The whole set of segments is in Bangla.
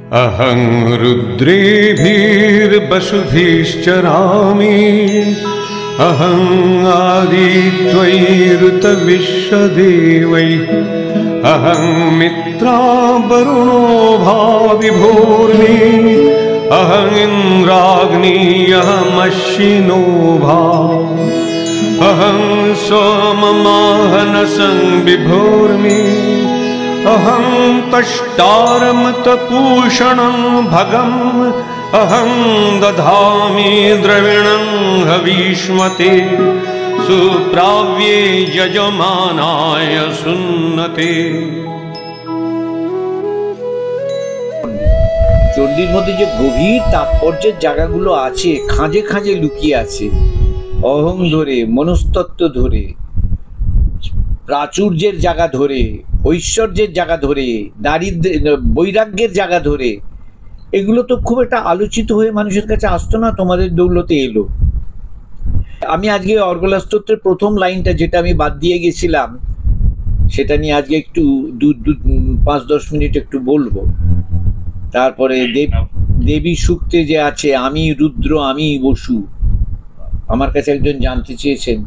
अहं रुद्रेभिर्वसुभिश्चरामि अहं आदित्वैरुतविश्वदेवैः अहं मित्रावरुणो भाविभूर्मि अहं इन्द्राग्नी अहमश्विनो भा अहं सोममाहनसं विभूर्मि अहं तष्टारमतपूषणं भगम् अहं दधामि द्रविणं हविष्मते सुप्राव्ये यजमानाय सुन्नते। চণ্ডীর মধ্যে যে গভীর তাৎপর্যের জায়গাগুলো আছে, খাঁজে খাঁজে লুকিয়ে আছে, অহং ধরে, মনস্তত্ত্ব ধরে, প্রাচুর্যের জায়গা ধরে, ঐশ্বর্যের জায়গা ধরে, দারিদ্র্য বৈরাগ্যের জায়গা ধরে, এগুলো তো খুব একটা আলোচিত হয়ে মানুষের কাছে আসতো না, তোমাদের দৌলতে এলো। আমি আজকে অর্গলা স্তোত্রের প্রথম লাইনটা যেটা আমি বাদ দিয়ে গেছিলাম সেটা নিয়ে আজকে একটু 5-10 মিনিট একটু বলবো। তারপরে দেবী সূক্তে যে আছে আমি রুদ্র আমি বসু, আমার কাছে একজন জানতে চেয়েছেন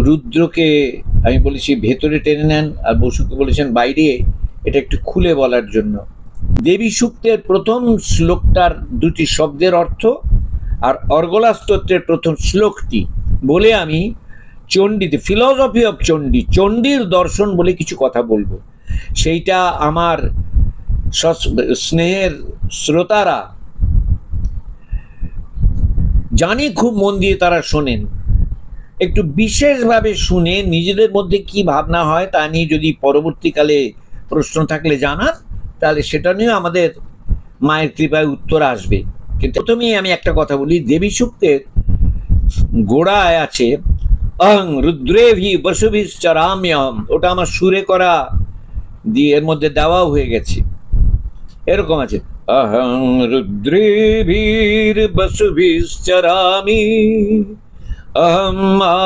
রুদ্রকে আমি বলেছি ভেতরে টেনে নেন আর বসুকে বলেছেন বাইরে, এটা একটু খুলে বলার জন্য। দেবী সূক্তের প্রথম শ্লোকটার দুটি শব্দের অর্থ আর অর্গলা স্তোত্রের প্রথম শ্লোকটি বলে আমি চণ্ডীতে ফিলসফি অফ চণ্ডী, চণ্ডীর দর্শন বলে কিছু কথা বলবো। সেইটা আমার স্নেহের শ্রোতারা জানি খুব মন দিয়ে তারা শোনেন, একটু বিশেষভাবে শুনে নিজেদের মধ্যে কি ভাবনা হয় তা নিয়ে যদি পরবর্তীকালে প্রশ্ন থাকলে জানান, তাহলে সেটা নিয়ে আমাদের মায়ের কৃপায় উত্তর আসবে। কিন্তু প্রথমেই আমি একটা কথা বলি, দেবী সূক্তের গোড়ায় আছে অহং রুদ্রেভি বসুভিশ্চরাম্যহম, ওটা আমার সুরে করা দিয়ে এর মধ্যে দেওয়াও হয়ে গেছে। এরকম আছে অহং রুদ্রেভির বসুভিশ্চরামি অহম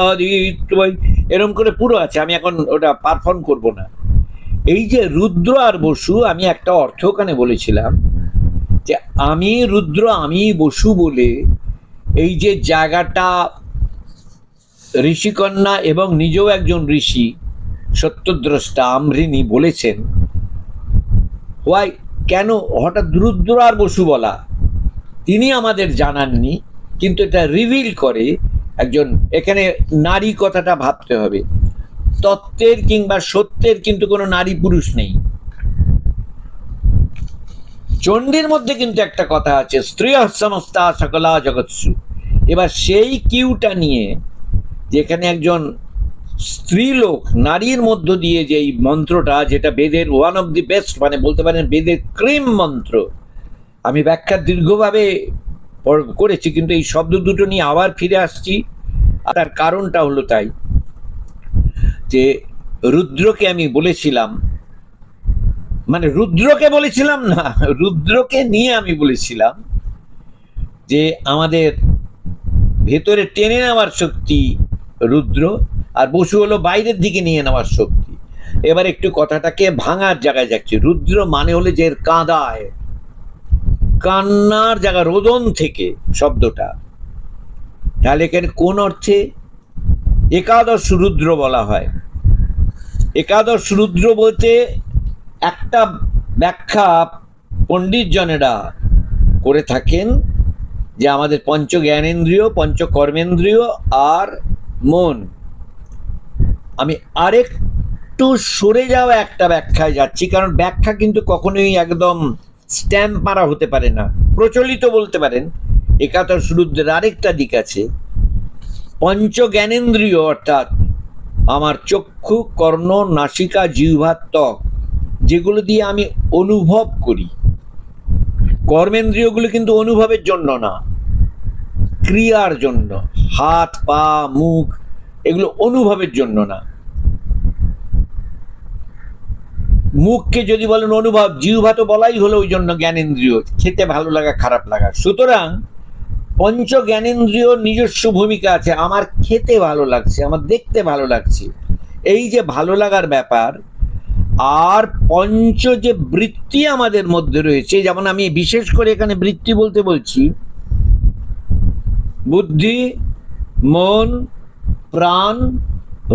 আদিত্বৈ, এরকম করে পুরো আছে। আমি এখন ওটা পারফর্ম করব না। এই যে রুদ্র আর বসু, আমি একটা অর্থ ওখানে বলেছিলাম যে আমি রুদ্র আমি বসু বলে এই যে জায়গাটা ঋষিকন্যা এবং নিজেও একজন ঋষি সত্যদ্রষ্টা আম্রিনী বলেছেন। হোয়াই, কেন হঠাৎ রুদ্র আর বসু বলা তিনি আমাদের জানাননি, কিন্তু এটা রিভিল করে একজন, এখানে নারী কথাটা ভাবতে হবে। তত্ত্বের কিংবা সত্যের কিন্তু কোনো নারী পুরুষ নেই। চণ্ডীর মধ্যে কিন্তু একটা কথা আছে স্ত্রিয় সমস্তা সকলা জগৎসু। এবার সেই কিউটা নিয়ে যেখানে একজন স্ত্রীলোক নারীর মধ্য দিয়ে যে এই মন্ত্রটা, যেটা বেদের ওয়ান অফ দি বেস্ট, মানে বলতে পারেন বেদের ক্রিম মন্ত্র, আমি ব্যাখ্যা দীর্ঘভাবে করেছি কিন্তু এই শব্দ দুটো নিয়ে আবার ফিরে আসছি। তার কারণটা হলো তাই যে রুদ্রকে আমি বলেছিলাম, মানে রুদ্রকে বলেছিলাম না, রুদ্রকে নিয়ে আমি বলেছিলাম যে আমাদের ভেতরে টেনে নেওয়ার শক্তি রুদ্র, আর বসু হলো বাইরের দিকে নিয়ে নেওয়ার শক্তি। এবার একটু কথাটাকে ভাঙার জায়গায় যাচ্ছি। রুদ্র মানে হলে যে কাঁদায়, কান্নার জায়গা, রোদন থেকে শব্দটা, তাহলে এখানে কোন অর্থে একাদশ রুদ্র বলা হয়? একাদশ রুদ্র বলতে একটা ব্যাখ্যা পণ্ডিত জনেরা করে থাকেন যে আমাদের পঞ্চ জ্ঞানেন্দ্রিয়, পঞ্চ কর্মেন্দ্রিয় আর মন। আমি আরেকটু সরে যাওয়া একটা ব্যাখ্যায় যাচ্ছি, কারণ ব্যাখ্যা কিন্তু কখনোই একদম স্ট্যাম্প মারা হতে পারে না। প্রচলিত বলতে পারেন একাদশ রুদ্রের আরেকটা দিক আছে। পঞ্চ জ্ঞানেন্দ্রিয় অর্থাৎ আমার চক্ষু, কর্ণ, নাসিকা, জিহ্বা, ত্বক, যেগুলো দিয়ে আমি অনুভব করি। কর্মেন্দ্রিয়গুলো কিন্তু অনুভবের জন্য না, ক্রিয়ার জন্য। হাত, পা, মুখ এগুলো অনুভবের জন্য না। মুখকে যদি বলেন অনুভব, জিহ্বা তো বলাই হলো ওই জন্য জ্ঞানেন্দ্রিয়, খেতে ভালো লাগা খারাপ লাগা। সুতরাং পঞ্চ জ্ঞানেন্দ্রিয় নিজস্ব ভূমিকা আছে। আমার খেতে ভালো লাগছে, আমার দেখতে ভালো লাগছে, এই যে ভালো লাগার ব্যাপার, আর পঞ্চ যে বৃত্তি আমাদের মধ্যে রয়েছে, যেমন আমি বিশেষ করে এখানে বৃত্তি বলতে বলছি বুদ্ধি, মন, প্রাণ,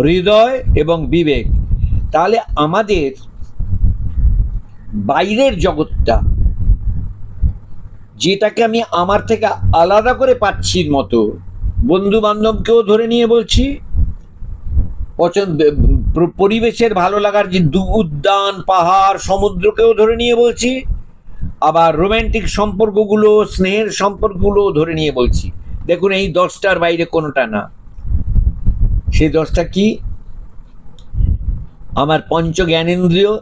হৃদয় এবং বিবেক। তাহলে আমাদের বাইরের জগৎটা, যেটাকে আমি আমার থেকে আলাদা করে পাচ্ছি মতো, বন্ধু বান্ধবকেও ধরে নিয়ে বলছি, পরিবেশের ভালো লাগার যে উদ্যান, পাহাড়, সমুদ্রকেও ধরে নিয়ে বলছি, আবার রোমান্টিক সম্পর্কগুলো, স্নেহের সম্পর্কগুলো ধরে নিয়ে বলছি। দেখুন, এই 10টার বাইরে কোনোটা না। সেই 10টা কি? আমার পঞ্চ জ্ঞানেন্দ্রিয়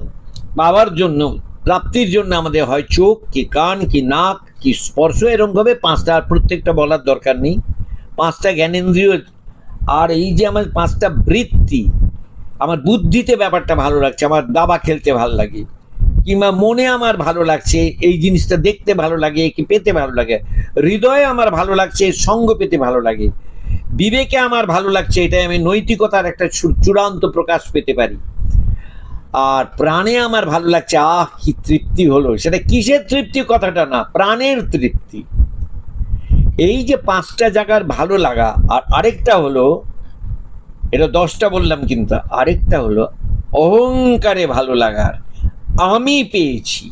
পাওয়ার জন্য, প্রাপ্তির জন্য আমাদের হয় চোখ, কি কান, কি নাক, কি স্পর্শ, এরকম ভাবে 5টা, আর প্রত্যেকটা বলার দরকার নেই। 5টা জ্ঞানেন্দ্রিয়। আর এই যে আমার 5টা বৃত্তি, আমার বুদ্ধিতে ব্যাপারটা ভালো লাগছে, আমার দাবা খেলতে ভালো লাগে, কিংবা মনে আমার ভালো লাগছে, এই জিনিসটা দেখতে ভালো লাগে, কি পেতে ভালো লাগে, হৃদয়ে আমার ভালো লাগছে, সঙ্গ পেতে ভালো লাগে, বিবেকে আমার ভালো লাগছে, এটাই আমি নৈতিকতার একটা চূড়ান্ত প্রকাশ পেতে পারি, আর প্রাণে আমার ভালো লাগছে, আহ কি তৃপ্তি হলো। সেটা কিসের তৃপ্তি কথাটা না, প্রাণের তৃপ্তি। এই যে 5টা জায়গার ভালো লাগা। আর আরেকটা হলো, এটা 10টা বললাম, কিন্তু আরেকটা হলো অহংকারে ভালো লাগার। আমি পেয়েছি,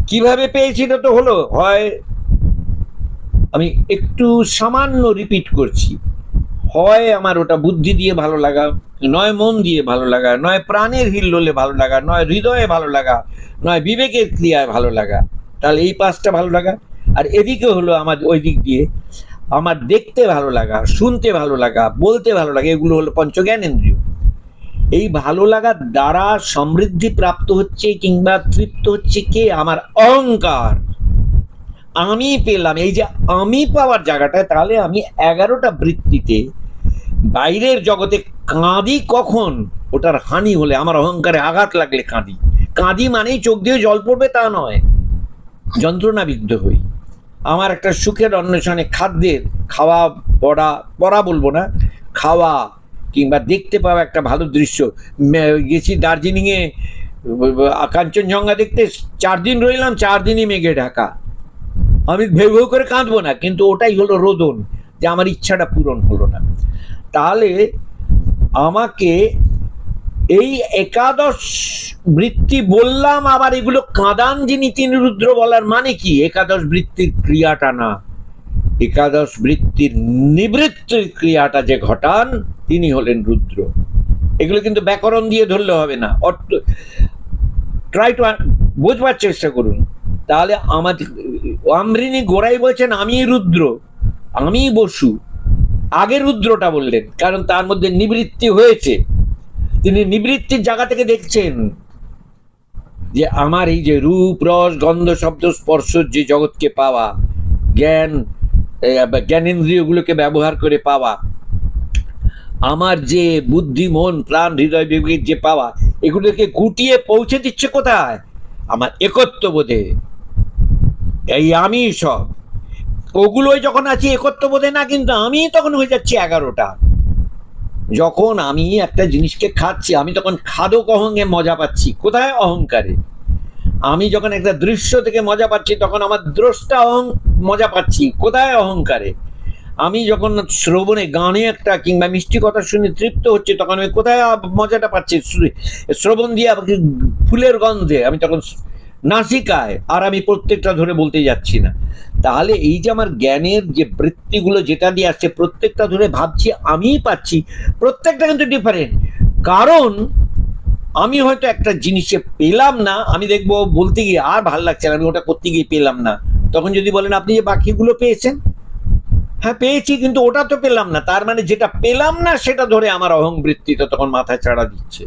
কিভাবে পেয়েছি? এটা তো হলো, হয় আমি একটু সামান্য রিপিট করছি, হয় আমার ওটা বুদ্ধি দিয়ে ভালো লাগা, নয় মন দিয়ে ভালো লাগা, নয় প্রাণের হিল্লোলে ভালো লাগা, নয় হৃদয়ে ভালো লাগা, নয় বিবেকের ক্রিয়ায় ভালো লাগা। তাহলে এই 5টা ভালো লাগা। আর এদিকে হলো আমার ওই দিক দিয়ে আমার দেখতে ভালো লাগা, শুনতে ভালো লাগা, বলতে ভালো লাগা, এগুলো হলো পঞ্চ জ্ঞানেন্দ্রিয়। এই ভালো লাগার দ্বারা সমৃদ্ধি প্রাপ্ত হচ্ছে কিংবা তৃপ্ত হচ্ছে কে? আমার অহংকার। আমি পেলাম, এই যে আমি পাওয়ার জায়গাটায়, তাহলে আমি 11টা বৃত্তিতে বাইরের জগতে কাঁদি কখন? ওটার হানি হলে, আমার অহংকারে আঘাত লাগলে কাঁদি। কাঁদি মানেই চোখ দিয়ে জল পড়বে তা নয়, যন্ত্রণাবিদ্ধ হই। আমার একটা সুখের অন্বেষণে, খাদ্যের, খাওয়া পড়া বলবো না, খাওয়া কিংবা দেখতে পাওয়া একটা ভালো দৃশ্য। গেছি দার্জিলিংয়ে কাঞ্চনজঙ্ঘা দেখতে, 4 দিন রইলাম, 4 দিনই মেঘে ঢাকা। আমি ভেউ ভেউ করে কাঁদবো না, কিন্তু ওটাই হলো রোদন, যে আমার ইচ্ছাটা পূরণ হলো না। তাহলে আমাকে এই 11 বৃত্তি বললাম, আবার এগুলো কাঁদান যিনি তিনি রুদ্র বলার মানে কি? 11 বৃত্তির ক্রিয়াটা না, 11 বৃত্তির নিবৃত্তির ক্রিয়াটা যে ঘটান তিনি হলেন রুদ্র। এগুলো কিন্তু ব্যাকরণ দিয়ে ধরলে হবে না, অর্থ ট্রাই টু বোঝবার চেষ্টা করুন। তাহলে আমার অমৃণী গোড়াই বলছেন আমি রুদ্র, আমি বসু। আগে রুদ্রটা বললেন, কারণ তার মধ্যে নিবৃত্তি হয়েছে। তিনি নিবৃত্তির জায়গা থেকে দেখছেন যে আমার এই যে রূপ, রস, গন্ধ, শব্দ, স্পর্শ, যে জগৎকে পাওয়া, জ্ঞানেন্দ্রিয়গুলোকে ব্যবহার করে পাওয়া, আমার যে বুদ্ধি, মন, প্রাণ, হৃদয়, বিবেক যে পাওয়া, এগুলোকে গুটিয়ে পৌঁছে দিচ্ছে কোথায়? আমার একত্ববোধে। এই আমি সব ওগুলোই যখন আছি একত্ববোধে না, কিন্তু আমি তখন হয়ে যাচ্ছি 11টা। যখন আমি একটা জিনিসকে খাচ্ছি, আমি তখন খাদক অহংে মজা পাচ্ছি। কোথায়? অহংকারে। আমি যখন একটা দৃশ্য থেকে মজা পাচ্ছি, তখন আমার দ্রষ্টা মজা পাচ্ছি। কোথায়? অহংকারে। আমি যখন শ্রবণে, গানে একটা কিংবা মিষ্টি কথা শুনে তৃপ্ত হচ্ছে, তখন আমি কোথায় মজাটা পাচ্ছি? শ্রবণ দিয়ে ফুলের গন্ধে, আমি তখন নাসিকায়। আর আমি প্রত্যেকটা ধরে বলতে যাচ্ছি না। তাহলে এই যে আমার জ্ঞানের যে বৃত্তিগুলো যেটা দিয়ে আসছে, প্রত্যেকটা ধরে ভাবছি আমিই পাচ্ছি। প্রত্যেকটা কিন্তু ডিফারেন্ট, কারণ আমি হয়তো একটা জিনিসে পেলাম না, আমি দেখবো বলতে গিয়ে আর ভাল লাগছে না, আমি ওটা করতে গিয়ে পেলাম না। তখন যদি বলেন আপনি যে বাকিগুলো পেয়েছেন, হ্যাঁ পেয়েছি, কিন্তু ওটা তো পেলাম না। তার মানে যেটা পেলাম না সেটা ধরে আমার অহংবৃত্তিটা তখন মাথায় চাড়া দিচ্ছে।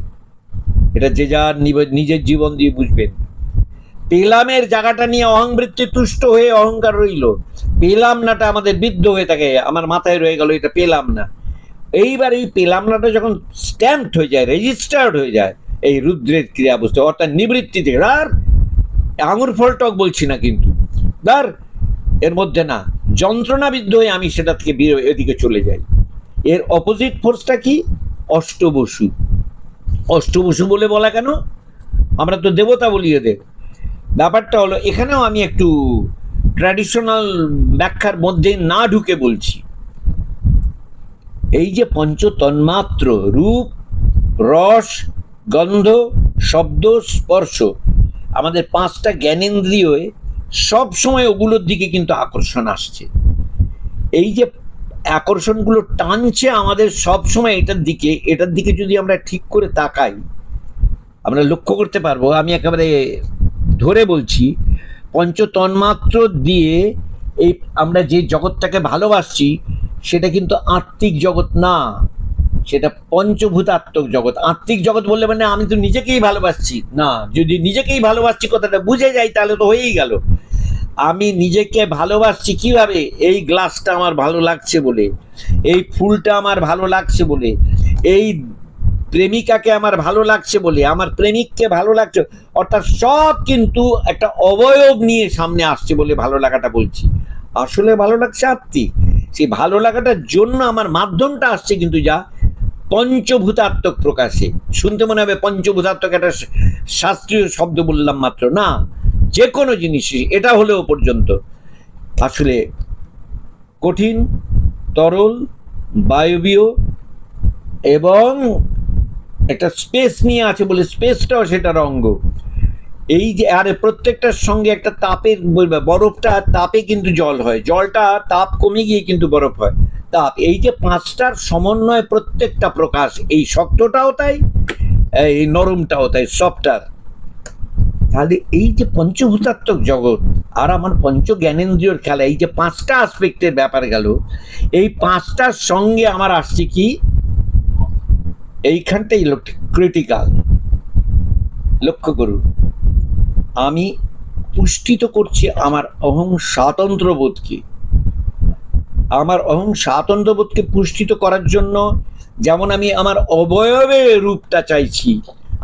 এটা যে যার নিজের জীবন দিয়ে বুঝবেন। পেলামের জায়গাটা নিয়ে অহংবৃত্তি তুষ্ট হয়ে অহংকার রইল, পেলাম নাটা আমাদের বিদ্ধ হয়ে থাকে, আমার মাথায় রয়ে গেল এটা পেলাম না। এইবার এই পেলাম নাটা যখন স্ট্যাম্পড হয়ে যায়, রেজিস্টার্ড হয়ে যায় এই রুদ্রের ক্রিয়া বস্তু, অর্থাৎ নিবৃত্তি থেকে, আর আঙুর ফল টক বলছি না, কিন্তু ধর এর মধ্যে না, যন্ত্রণাবিদ্ধ হয়ে আমি সেটা থেকে এদিকে চলে যাই। এর অপোজিট ফোর্সটা কি? অষ্টবসু। অষ্টবসু বলে বলা কেন? আমরা তো দেবতা বলি এদের। ব্যাপারটা হলো, এখানেও আমি একটু ট্র্যাডিশনাল ব্যাখ্যার মধ্যে না ঢুকে বলছি। এই যে পঞ্চ তন্মাত্র, রূপ, রস, গন্ধ, শব্দ, স্পর্শ, আমাদের পাঁচটা জ্ঞানেন্দ্রিয় সব সময় ওগুলোর দিকে কিন্তু আকর্ষণ আসছে। এই যে আকর্ষণগুলো টানছে আমাদের সব সময় এটার দিকে যদি আমরা ঠিক করে তাকাই, আমরা লক্ষ্য করতে পারবো। আমি একেবারে ধরে বলছি, পঞ্চ তন্মাত্র দিয়ে এই আমরা যে জগৎটাকে ভালোবাসছি সেটা কিন্তু আত্মিক জগৎ না, সেটা পঞ্চভূতাত্মক জগৎ। আত্মিক জগৎ বললে মানে আমি তো নিজেকেই ভালোবাসছি না। যদি নিজেকেই ভালোবাসছি কথাটা বুঝে যাই তাহলে তো হয়েই গেল। আমি নিজেকে ভালোবাসছি কিভাবে? এই গ্লাসটা আমার ভালো লাগছে বলে, এই ফুলটা আমার ভালো লাগছে বলে, এই প্রেমিকাকে আমার ভালো লাগছে বলে, আমার প্রেমিককে ভালো লাগছে, অর্থাৎ সব কিন্তু একটা অবয়ব নিয়ে সামনে আসছে বলে ভালো লাগাটা বলছি। আসলে ভালো লাগছে আত্মিক। সেই ভালো লাগাটার জন্য আমার মাধ্যমটা আসছে কিন্তু যা পঞ্চভূতাত্মক প্রকাশে। শুনতে মনে হবে পঞ্চভূতাত্মক একটা শাস্ত্রীয় শব্দ বললাম মাত্র, না, যে কোনো জিনিসই এটা হলেও পর্যন্ত আসলে কঠিন, তরল, বায়বীয় এবং একটা স্পেস নিয়ে আছে বলে স্পেসটাও সেটার অঙ্গ। এই যে আরে প্রত্যেকটার সঙ্গে একটা তাপের, বরফটা তাপে কিন্তু জল হয়, জলটা তাপ কমে গিয়ে কিন্তু বরফ হয়। তাপ, এই যে পাঁচটার সমন্বয় প্রত্যেকটা প্রকাশ, এই শক্তটাও তাই, এই নরমটাও তাই, সফটার। তাহলে এই যে পঞ্চভূতাত্মক জগৎ আর আমার পঞ্চ জ্ঞানেন্দ্রিয়র খেলা, এই যে পাঁচটা আসপেক্টের ব্যাপার গেল, এই পাঁচটার সঙ্গে আমার আসছে কি এইখানটাই ক্রিটিক্যাল। লক্ষ্য করুন, আমি পুষ্টিত করছি আমার অহং স্বাতন্ত্র্যবোধকে। আমার অহং স্বাতন্ত্র্যবোধকে পুষ্টিত করার জন্য যেমন আমি আমার অবয়বে রূপটা চাইছি,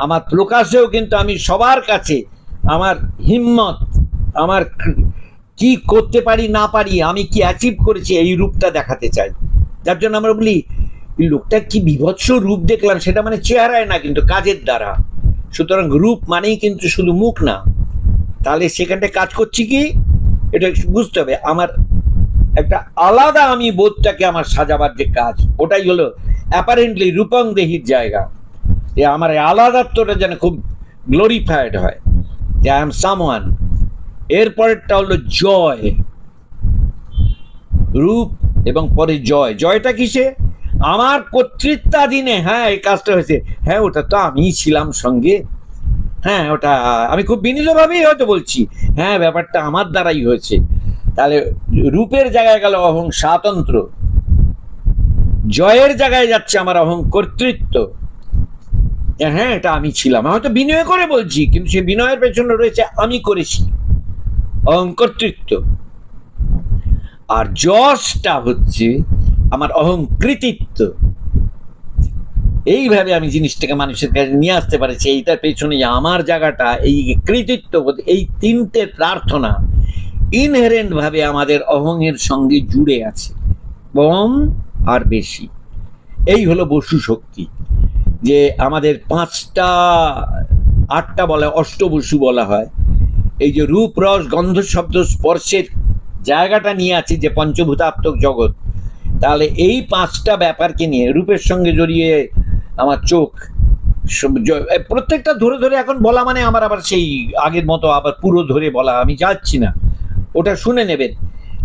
আমার প্রকাশেও কিন্তু আমি সবার কাছে আমার হিম্মত, আমার কি করতে পারি না পারি, আমি কি অ্যাচিভ করেছি এই রূপটা দেখাতে চাই। যার জন্য আমরা বলি লোকটা কি বিভৎস রূপ দেখলাম, সেটা মানে চেহারায় না, কিন্তু কাজের দ্বারা। সুতরাং রূপ মানেই কিন্তু শুধু মুখ না। তাহলে সেখানটায় কাজ করছি কি এটা বুঝতে হবে। আমার একটা আলাদা আমি বোধটাকে আমার সাজাবার যে কাজ, ওটাই হলো অ্যাপারেন্টলি রূপং দেহির জায়গা। যে আমার আলাদাত্বটা যেন খুব গ্লোরিফাইড হয়, যে আই এম সামওয়ান। এরপরেরটা হলো জয়, রূপ এবং পরে জয়। জয়টা কিসে? আমার কর্তৃত্বাধীনে, হ্যাঁ এই কাজটা হয়েছে, হ্যাঁ ওটা তো আমিই ছিলাম সঙ্গে, হ্যাঁ ওটা আমি খুব বিনীতভাবেই হয়তো বলছি, হ্যাঁ ব্যাপারটা আমার দ্বারাই হয়েছে। তাহলে রূপের জায়গায় গেল অহং স্বাতন্ত্র, জয়ের জায়গায় যাচ্ছে আমার অহং কর্তৃত্ব। হ্যাঁ এটা আমি ছিলাম, হয়তো বিনয় করে বলছি, কিন্তু সে বিনয়ের পেছনে রয়েছে আমি করেছি, অহং কর্তৃত্ব। আর যশটা হচ্ছে আমার অহং কৃতিত্ব। এইভাবে আমি জিনিসটাকে মানুষের কাছে নিয়ে আসতে পারছি। এইটার পেছনে আমার জায়গাটা, এই কৃতিত্ব, এই তিনটে প্রার্থনা ইনহেরেন্ট ভাবে আমাদের অহংয়ের সঙ্গে জুড়ে আছে, কম আর বেশি। এই হলো বসু শক্তি। যে আমাদের পাঁচটা, আটটা বলা, অষ্টবসু বলা হয়। এই যে রূপ, রস, গন্ধ, শব্দ, স্পর্শের জায়গাটা নিয়ে আছে যে পঞ্চভূতাত্মক জগৎ। তাহলে এই পাঁচটা ব্যাপারকে নিয়ে, রূপের সঙ্গে জড়িয়ে আমার চোখ, প্রত্যেকটা ধরে ধরে এখন বলা মানে আমার আবার সেই আগের মতো আবার পুরো ধরে বলা আমি যাচ্ছি না, ওটা শুনে নেবেন।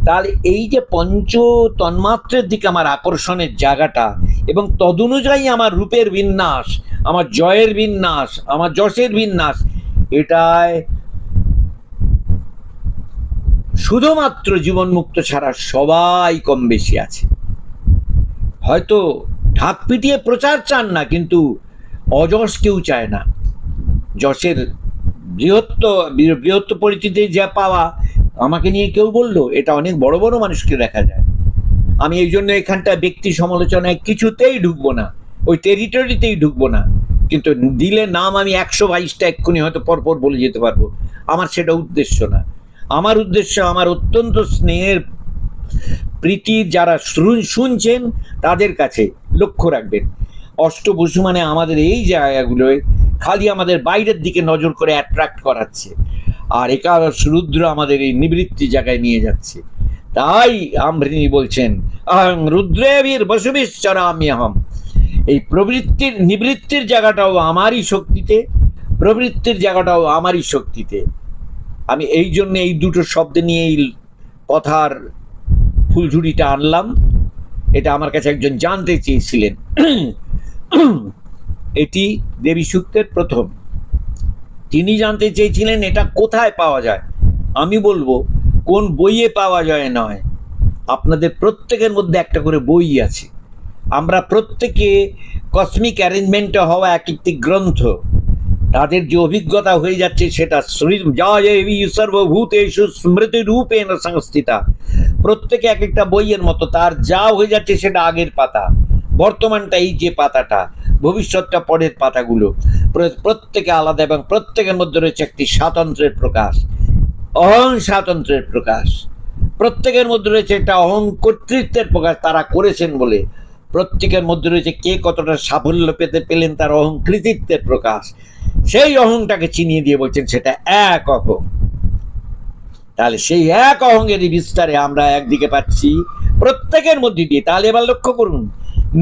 তাহলে এই যে পঞ্চ তন্মাত্রের দিকে আমার আকর্ষণের জায়গাটা, এবং তদনুযায়ী আমার রূপের বিন্যাস, আমার জয়ের বিন্যাস, আমার যশের বিন্যাস, এটায় শুধুমাত্র জীবনমুক্ত ছাড়া সবাই কম বেশি আছে। হয়তো ঢাক পিটিয়ে প্রচার চান না, কিন্তু অযশ কেউ চায় না। যশের বৃহত্ত পরিচিতি যা পাওয়া, আমাকে নিয়ে কেউ বললো, এটা অনেক বড় বড় মানুষকে দেখা যায়। আমি এই জন্য এখানটা ব্যক্তি সমালোচনায় কিছুতেই ঢুকবো না, ওই টেরিটরিতেই ঢুকবো না। কিন্তু দিলে নাম আমি 122টা এক্ষুনি হয়তো পরপর বলে যেতে পারবো। আমার সেটা উদ্দেশ্য না। আমার উদ্দেশ্য আমার অত্যন্ত স্নেহের প্রীতি যারা শুনছেন তাদের কাছে লক্ষ্য রাখবেন। অষ্টবসু মানে আমাদের এই জায়গাগুলোয় খালি আমাদের বাইরের দিকে নজর করে অ্যাট্রাক্ট করাচ্ছে, আর একাদশ রুদ্র আমাদের এই নিবৃত্তি জায়গায় নিয়ে যাচ্ছে। তাই আম্ভৃণী বলছেন আহং রুদ্রেবীর বসুবিশ্চরাম্যহম, এই প্রবৃত্তির নিবৃত্তির জায়গাটাও আমারই শক্তিতে, প্রবৃত্তির জায়গাটাও আমারই শক্তিতে। আমি এই জন্য এই দুটো শব্দ নিয়ে এই কথার ফুলঝুরিটা আনলাম। এটা আমার কাছে একজন জানতে চেয়েছিলেন। এটি দেবী সূক্তের প্রথম। তিনি জানতে চেয়েছিলেন এটা কোথায় পাওয়া যায়। আমি বলবো কোন বইয়ে পাওয়া যায় নয়, আপনাদের প্রত্যেকের মধ্যে একটা করে বই আছে। আমরা প্রত্যেকে কসমিক অ্যারেঞ্জমেন্টে হওয়া এক একটি গ্রন্থ, তাদের যে অভিজ্ঞতা হয়ে যাচ্ছে সেটা সর্বভূতেষু স্মৃতি রূপেণ সংস্থিতা, প্রত্যেকে এক একটা বইয়ের মতো, তার যা হয়ে যাচ্ছে সেটা আগের পাতা, বর্তমানটা এই যে পাতাটা, ভবিষ্যৎটা পরের পাতাগুলো, প্রত্যেকে আলাদা এবং প্রত্যেকের মধ্যে রয়েছে একটি স্বাতন্ত্র্যের প্রকাশ, অহং স্বাতন্ত্র্যের প্রকাশ। প্রত্যেকের মধ্যে রয়েছে একটা অহং কর্তৃত্বের প্রকাশ, তারা করেছেন বলে। প্রত্যেকের মধ্যে রয়েছে কে কতটা সাফল্য পেলেন তার অহং কৃতিত্বের প্রকাশ। সেই অহংটাকে চিনিয়ে দিয়ে বলছেন সেটা এক অহং। তাহলে সেই এক অহংয়েরই বিস্তারে আমরা একদিকে পাচ্ছি প্রত্যেকের মধ্যে দিয়ে। তাহলে এবার লক্ষ্য করুন,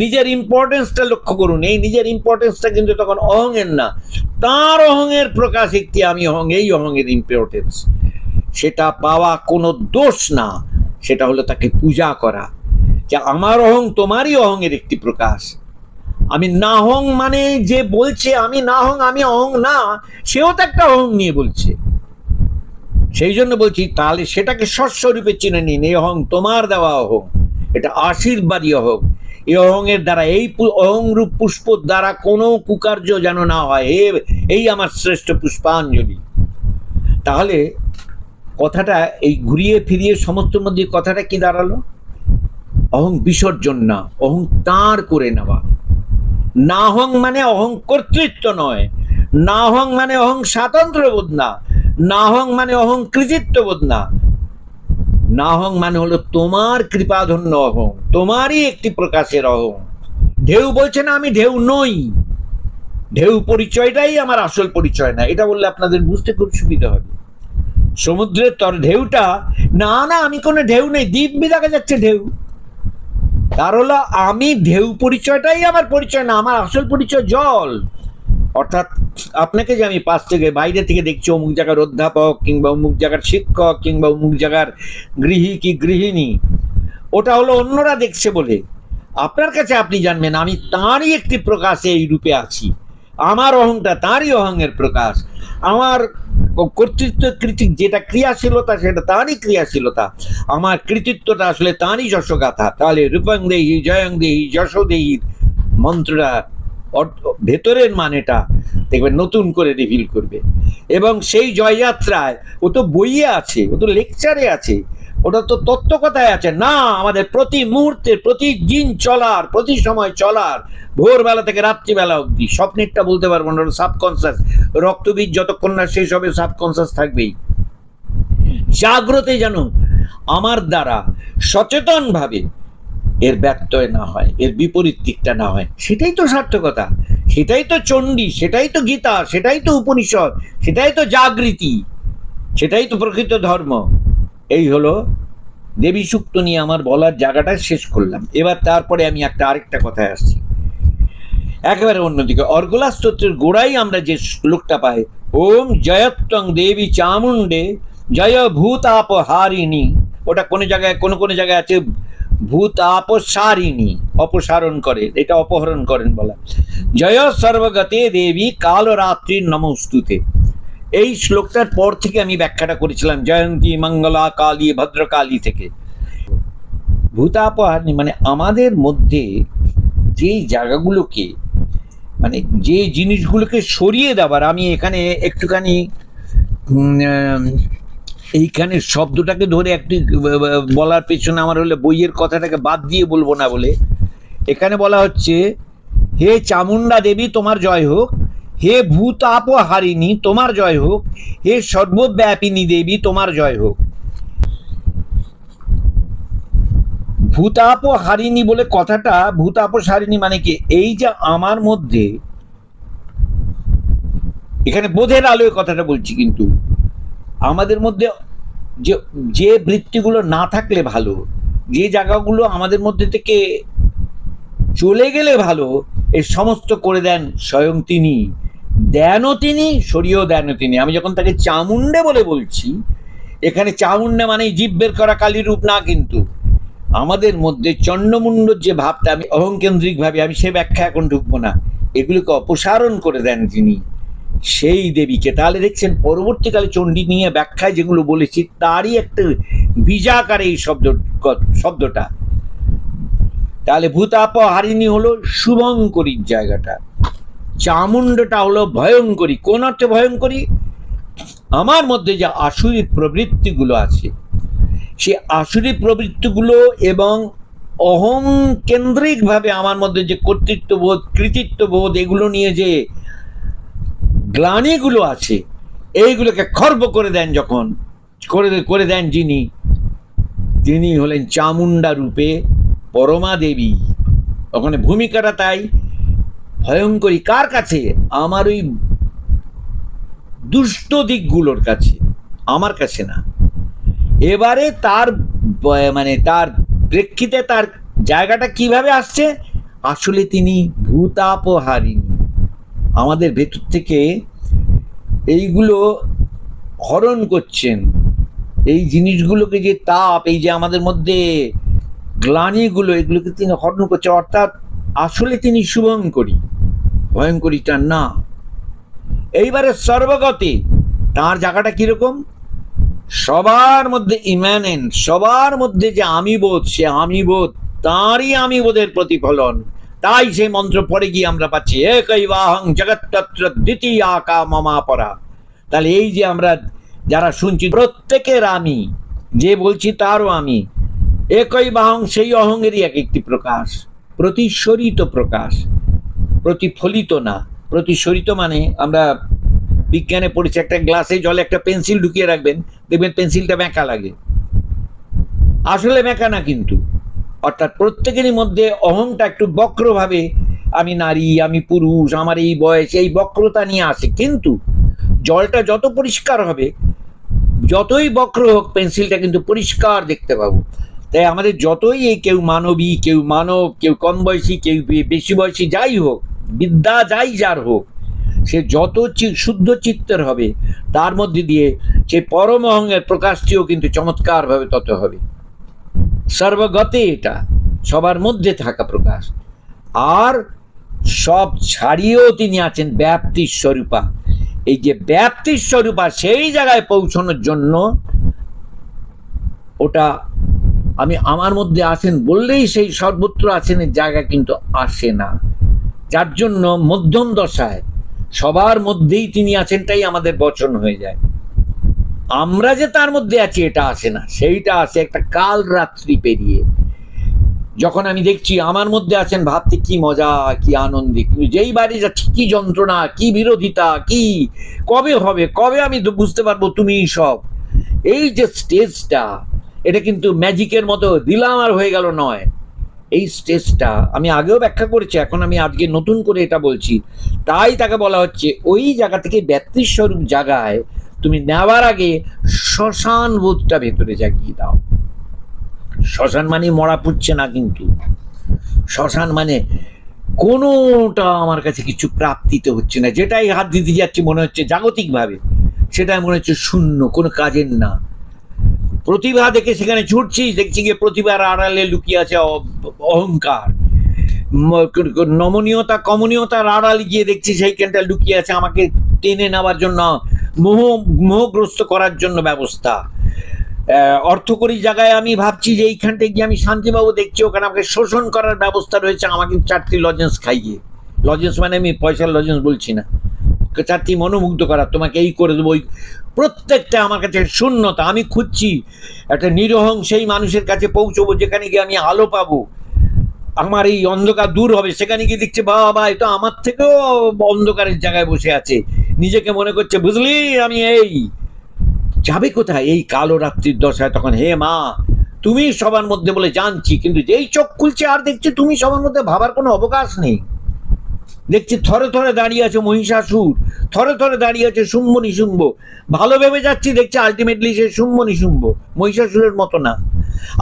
নিজের ইম্পর্টেন্সটা লক্ষ্য করুন। এই নিজের ইম্পর্টেন্সটা কিন্তু তখন অহংয়ের না, তার অহংয়ের প্রকাশ একটি আমি অহং, এই অহংয়ের ইম্পর্টেন্স। সেটা পাওয়া কোনো দোষ না, সেটা হলো তাকে পূজা করা, যে আমার অহং তোমারই অহংয়ের একটি প্রকাশ। আমি না হং মানে যে বলছে আমি না হং, আমি অহং না, সেও তো একটা অহং নিয়ে বলছে। সেই জন্য বলছি তাহলে সেটাকে স্বস্বরূপে চিনে নিন। এই অহং তোমার দেওয়া অহং, এটা আশীর্বাদী অহং। এই অহংয়ের দ্বারা, এই অহংরূপ পুষ্প দ্বারা কোনো কুকার্য যেন না হয়, এই আমার শ্রেষ্ঠ পুষ্পাঞ্জলি। তাহলে কথাটা এই ঘুরিয়ে ফিরিয়ে সমস্ত মধ্যে কথাটা কি দাঁড়ালো? অহং বিসর্জন না, অহং তাঁর করে নেওয়া। নাহং মানে অহং কর্তৃত্ব নয়, নাহং মানে অহং স্বাতন্ত্র্যবোধ না, নাহং মানে অহং কৃতিত্ববোধ না। নাহং মানে হলো তোমার কৃপাধন্য অহং, তোমারই একটি প্রকাশের অহং। ঢেউ বলছে না আমি ঢেউ নই, ঢেউ পরিচয়টাই আমার আসল পরিচয় না। এটা বললে আপনাদের বুঝতে খুব সুবিধা হবে। সমুদ্রের ঢেউটা না না আমি কোনো ঢেউ নেই, দিব্যি দেখা যাচ্ছে ঢেউ, তার হলো আমি ঢেউ পরিচয়টাই আমার পরিচয় না, আমার আসল পরিচয় জল। অর্থাৎ আপনাকে যে আমি পাশ থেকে বাইরে থেকে দেখছি অমুক জায়গার অধ্যাপক কিংবা অমুক জায়গার শিক্ষক কিংবা অমুক জায়গার গৃহী কি গৃহিণী, ওটা হলো অন্যরা দেখছে বলে। আপনার কাছে আপনি জানবেন আমি তাঁরই একটি প্রকাশে এই রূপে আছি, আমার অহংটা তাঁরই অহংয়ের প্রকাশ। আমার কর্তৃত্ব কৃতিক যেটা ক্রিয়াশীলতা সেটা তাঁরই ক্রিয়াশীলতা, আমার কৃতিত্বটা আসলে তাঁরই যশগাথা। তাহলে রূপং দেহি জয়ং দেহি যশ দেহির মন্ত্রটা ভেতরের মানেটা দেখবেন নতুন করে রিভিল করবে। এবং সেই জয়যাত্রায় ও তো বইয়ে আছে, ও তো লেকচারে আছে, ওটা তো তত্ত্বকথায় আছে না। আমাদের প্রতি মুহূর্তে প্রতি দিন চলার, প্রতি সময় চলার, ভোরবেলা থেকে রাত্রিবেলা অবধি। স্বপ্নেরটা বলতে পারবো না, সাবকনসিয়াস। রক্তবীজ যতক্ষণ না শেষ হবে সাবকনসিয়াস থাকবেই। জাগ্রতে যেন আমার দ্বারা সচেতন ভাবে এর ব্যত্যয় না হয়, এর বিপরীত দিকটা না হয়। সেটাই তো সার্থকতা, সেটাই তো চণ্ডী, সেটাই তো গীতা, সেটাই তো উপনিষদ, সেটাই তো জাগৃতি, সেটাই তো প্রকৃত ধর্ম। এই হলো দেবী সূক্ত নিয়ে আমার বলার জায়গাটা শেষ করলাম। এবার তারপরে আমি আরেকটা কথায় আসছি, একেবারে অন্যদিকে। অর্গলা স্তোত্রের গোড়াই আমরা যে শ্লোকটা পাই, ওম জয়ত্বং দেবী চামুণ্ডে জয় ভূতাপহারিণী, ওটা কোনো জায়গায় কোনো জায়গায় আছে ভূতাপসারিণী, অপসারণ করে, এটা অপহরণ করেন বলা। জয় সর্বগতে দেবী কালরাত্রি নমস্তুতে। এই শ্লোকটার পর থেকে আমি ব্যাখ্যাটা করেছিলাম জয়ন্তী মঙ্গলা কালী ভদ্রকালী থেকে। ভূতাপহারিণী মানে আমাদের মধ্যে যে জায়গাগুলোকে, মানে যে জিনিসগুলোকে সরিয়ে দেওয়ার। আমি এখানে একটুখানি এইখানে শব্দটাকে ধরে একটি বলার পেছনে আমার হলে বইয়ের কথাটাকে বাদ দিয়ে বলবো না বলে এখানে বলা হচ্ছে, হে চামুণ্ডা দেবী তোমার জয় হোক, হে ভূতাপহারিণী তোমার জয় হোক, হে সর্বব্যাপিনী দেবী তোমার জয় হোক। ভূতাপ হারিণী বলে কথাটা, ভূতাপ হারিণী মানে কি, এই যে আমার মধ্যে, এখানে বোধের আলোয় কথাটা বলছি, কিন্তু আমাদের মধ্যে যে যে বৃত্তিগুলো না থাকলে ভালো, যে জায়গাগুলো আমাদের মধ্যে থেকে চলে গেলে ভালো, এই সমস্ত করে দেন স্বয়ং তিনি। দেনও তিনি, সরিয়েও দেনও তিনি। আমি যখন তাকে চামুন্ডে বলে বলছি, এখানে চামুন্ডে মানে জীব বের করা কালী রূপ না, কিন্তু আমাদের মধ্যে চণ্ডমুণ্ডর যে ভাবটা, আমি অহংকেন্দ্রিক ভাবে, আমি সে ব্যাখ্যা এখন ঢুকবো না, এগুলোকে অপসারণ করে দেন তিনি, সেই দেবীকে। তাহলে দেখছেন পরবর্তীকালে চণ্ডী নিয়ে ব্যাখ্যায় যেগুলো বলেছি তারই একটা বীজাকারে এই শব্দটা। তাহলে ভূতাপ হারিণী হলো শুভঙ্করীর জায়গাটা, চামুণ্ডটা হলো ভয়ঙ্করী। কোন অর্থে ভয়ঙ্করী? আমার মধ্যে যে আসুরি প্রবৃত্তিগুলো আছে, সে আসুরি প্রবৃত্তিগুলো এবং অহং কেন্দ্রিক ভাবে আমার মধ্যে যে কর্তৃত্ববোধ, কৃতিত্ববোধ, এগুলো নিয়ে যে গ্লানিগুলো আছে, এইগুলোকে খর্ব করে দেন যখন, করে দেন যিনি, তিনি হলেন চামুণ্ডা রূপে পরমা দেবী। ওখানে ভূমিকাটা তাই ভয়ঙ্করী। কার কাছে? আমার ওই দুষ্ট দিকগুলোর কাছে, আমার কাছে না। এবারে তার মানে তার প্রেক্ষিতে তার জায়গাটা কিভাবে আসছে? আসলে তিনি ভূতাপহারিণী, আমাদের ভেতর থেকে এইগুলো হরণ করছেন, এই জিনিসগুলোকে, যে তাপ, এই যে আমাদের মধ্যে গ্লানিগুলো, এগুলোকে তিনি হরণ করছে। অর্থাৎ আসলে তিনি শুভঙ্করী, ভয়ঙ্করীটা না। এইবারে সর্বগতে তার জায়গাটা কিরকম? সবার মধ্যে ইম্যানেন্ট, সবার মধ্যে যে আমিবোধ, সে আমিবোধ তাঁরই আমিবোধের প্রতিফলন। তাই সেই মন্ত্র পড়ে গিয়ে আমরা পাচ্ছি একৈবাহং জগত্তত্র দ্বিতীয়াকা মমাপরা। তাহলে এই যে আমরা যারা শুনছি, প্রত্যেকের আমি, যে বলছি তারও আমি, একৈবাহং, সেই অহংয়েরই এক একটি প্রকাশ, প্রতিসরিত প্রকাশ, প্রতিফলিত না। প্রতিসরিত মানে আমরা বিজ্ঞানে পড়েছি, একটা গ্লাসে জলে একটা পেন্সিল ঢুকিয়ে রাখবেন, দেখবেন পেন্সিলটা বেঁকা লাগে, আসলে বেঁকা না কিন্তু। অর্থাৎ প্রত্যেকেরই মধ্যে অহংটা একটু বক্রভাবে, আমি নারী, আমি পুরুষ, আমার এই বয়স, এই বক্রতা নিয়ে আসে। কিন্তু জলটা যত পরিষ্কার হবে, যতই বক্র হোক, পেন্সিলটা কিন্তু পরিষ্কার দেখতে পাবো। তাই আমাদের যতই এই কেউ মানবী, কেউ মানব, কেউ কম বয়সী, কেউ বেশি বয়সী, যাই হোক, বিদ্যা যাই যার হোক, সে যত শুদ্ধ চিত্তের হবে, তার মধ্যে দিয়ে সেই পরম অহংয়ের প্রকাশটিও কিন্তু চমৎকারভাবে তত হবে। সর্বগতে এটা সবার মধ্যে থাকা প্রকাশ। আর সব ছাড়িয়েও তিনি আছেন ব্যাপ্তির স্বরূপা। এই যে ব্যাপ্তির স্বরূপা, সেই জায়গায় পৌঁছানোর জন্য, ওটা আমি আমার মধ্যে আছেন বললেই সেই সর্বত্র আছেনের জায়গা কিন্তু আসে না। যার জন্য মধ্যম দশায় সবার মধ্যেই তিনি আছেনটাই আমাদের বচন হয়ে যায়। আমরা যে তার মধ্যে আছি এটা আসে না, সেইটা আসে একটা কাল রাত্রি পেরিয়ে। যখন আমি দেখছি আমার মধ্যে আছেন, ভাবতে কি মজা, কি আনন্দে, কিন্তু যেই বাইরে যাচ্ছি, কি যন্ত্রণা, কি বিরোধিতা, কি কবে হবে, কবে আমি বুঝতে পারবো তুমি সব। এই যে স্টেজটা, এটা কিন্তু ম্যাজিকের মতো দিলাম আর হয়ে গেল নয়। এই স্টেজটা আমি আগেও ব্যাখ্যা করেছি, এখন আমি আজকে নতুন করে এটা বলছি। তাই তাকে বলা হচ্ছে ওই জায়গা থেকে ব্যক্তির স্বরূপ জায়গায় তুমি নেওয়ার আগে শ্মশান বোধটা ভেতরে জাগিয়ে দাও। শ্মশান মানে মরা পুড়ছে না, কিন্তু শ্মশান মানে কোনোটা আমার কাছে কিছু প্রাপ্তিতে হচ্ছে না, যেটাই হাত দিতে যাচ্ছি মনে হচ্ছে জাগতিকভাবে, সেটাই মনে হচ্ছে শূন্য, কোনো কাজের না। প্রতিভা দেখে সেখানে ছুটছি, দেখছি গিয়ে প্রতিভার আড়ালে লুকিয়ে আছে অহংকার। নমনীয়তা, কমনীয়তার আড়ালে গিয়ে দেখছি সেইখানটা লুকিয়ে আছে আমাকে টেনে নেওয়ার জন্য, মোহগ্রস্ত করার জন্য ব্যবস্থা। অর্থকরী জায়গায় আমি ভাবছি যে এইখানটা গিয়ে আমি শান্তি পাবো, দেখছি ওখানে আমাকে শোষণ করার ব্যবস্থা রয়েছে, আমাকে 4টি লজেন্স খাইয়ে, লজেন্স মানে আমি পয়সার লজেন্স বলছি না, 4টি মনোমুগ্ধ করা, তোমাকে এই করে দেবো, প্রত্যেকটা আমার কাছে শূন্যতা। আমি খুঁজছি একটা নিরহং সেই মানুষের কাছে পৌঁছবো, যেখানে গিয়ে আমি আলো পাবো, আমার এই অন্ধকার দূর হবে। সেখানে গিয়ে দেখছি বাবা, এটা আমার থেকেও অন্ধকারের জায়গায় বসে আছে, নিজেকে মনে করছে বুঝলি আমি এই। যাবে কোথায় এই কালো রাত্রির দশায়? তখন হে মা, তুমি সবার মধ্যে বলে জানছি, কিন্তু যেই চোখ খুলছে আর দেখছি তুমি সবার মধ্যে ভাবার কোনো অবকাশ নেই। দেখছি থরে থরে দাঁড়িয়ে আছে মহিষাসুর, থরে থরে দাঁড়িয়ে আছে শুম্ভ নিশুম্ভ। ভালো ভেবে যাচ্ছি, দেখছি আলটিমেটলি সে শুম্ভ নিশুম্ভ, মহিষাসুরের মতো না।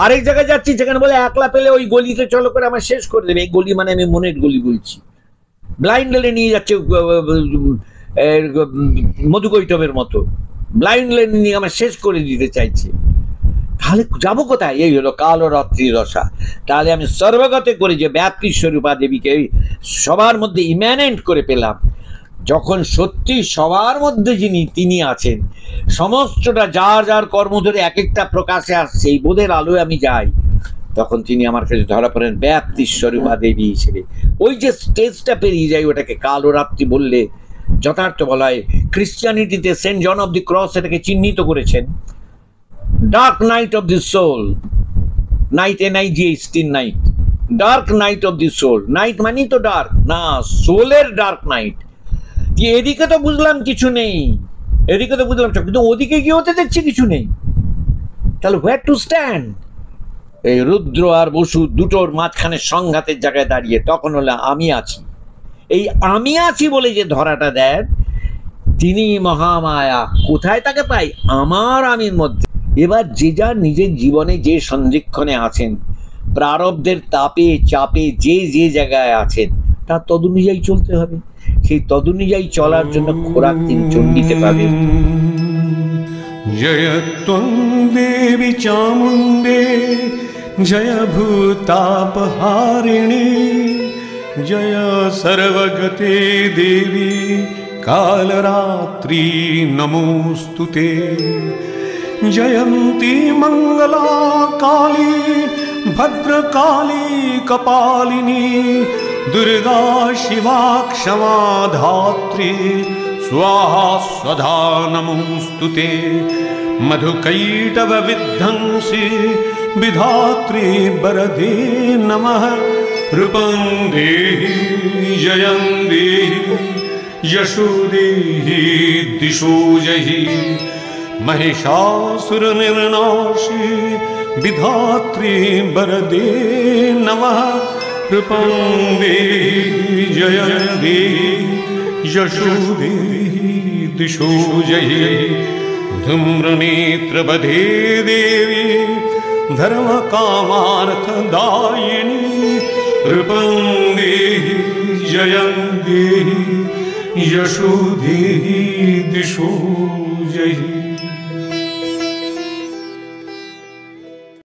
আরেক জায়গায় যাচ্ছি, যেখানে বলে একলা পেলে ওই গলিতে চলো করে আমার শেষ করে দেবে। এই গলি মানে আমি মনের গলি বলছি। ব্লাইন্ড লেনে নিয়ে যাচ্ছে মধুকৈটবের মতো, ব্লাইন্ড লেনে নিয়ে আমার শেষ করে দিতে চাইছে। তাহলে যাবো কোথায়? এই হলো কালো রাত্রি দশা। তাহলে আমি সর্বগতে করে যে ব্যাপ্তি স্বরূপা দেবীকে সবার মধ্যে ইম্যানেন্ট করে পেলাম, যখন সত্যি সবার মধ্যে তিনি আছেন, সমস্তটা যার যার কর্ম ধরে এক একটা প্রকাশে আসছে, এই বোধের আলোয় আমি যাই, তখন তিনি আমার কাছে ধরা পড়েন ব্যাপ্তি স্বরূপা দেবী হিসেবে। ওই যে স্টেজটা পেরিয়ে যায়, ওটাকে কালো রাত্রি বললে যথার্থ বলা হয়। ক্রিশ্চিয়ানিটিতে saint John of the cross এটাকে চিহ্নিত করেছেন dark night of the soul. Night NIGHT night, dark night of the soul. Night মানে তো ডার্ক না, সোলের ডার্ক নাইট। এদিকে তো বুঝলাম কিছু নেই, এদিকে তো বুঝলাম, কিন্তু ওদিকে গিয়ে হতে দেখছি কিছু নেই। তাহলে হোয়ার টু স্ট্যান্ড? এই রুদ্র আর বসু দুটোর মাঝখানে সংঘাতের জায়গায় দাঁড়িয়ে তখন হলো আমি আছি। এই আমি আছি বলে যে ধরাটা দেন, তিনি মহামায়া। কোথায় তাকে পাই? আমার আমির মধ্যে। এবার যে যার নিজের জীবনে যে সন্ধিক্ষণে আছেন, প্রারব্ধের তাপে চাপে যে যে জায়গায় আছেন, তার তদনুযায়ী চলতে হবে। সেই তদনুযায়ী চলার জন্য খোরাক তিনি চণ্ডীতে পাবেন। জয় ত্বং দেবী চামুণ্ডে, জয় ভূতাপহারিণী, জয় সর্বগতে দেবী কালরাত্রি নমোস্তুতে। জয়ন্তি মঙ্গলা কালী ভদ্রকালী কপালিনী, দুর্গা শিবা ক্ষমা ধাত্রী स्वाहा स्वधा नमोस्तुते। मधुकैटभ विध्वंसी विधात्री वरदे नमः। रूपं देहि जयं देहि यशो देहि दिशो जहि। महिषासुरनिर्नाशी विधात्री वरदे नमः। रूपं देहि जयं देहि यशो देहि दिशो जहि। धूम्रनेत्रवधे देवी धर्मकामार्थदायिनी। रूपं देहि जयं देहि यशो देहि दिशो जहि।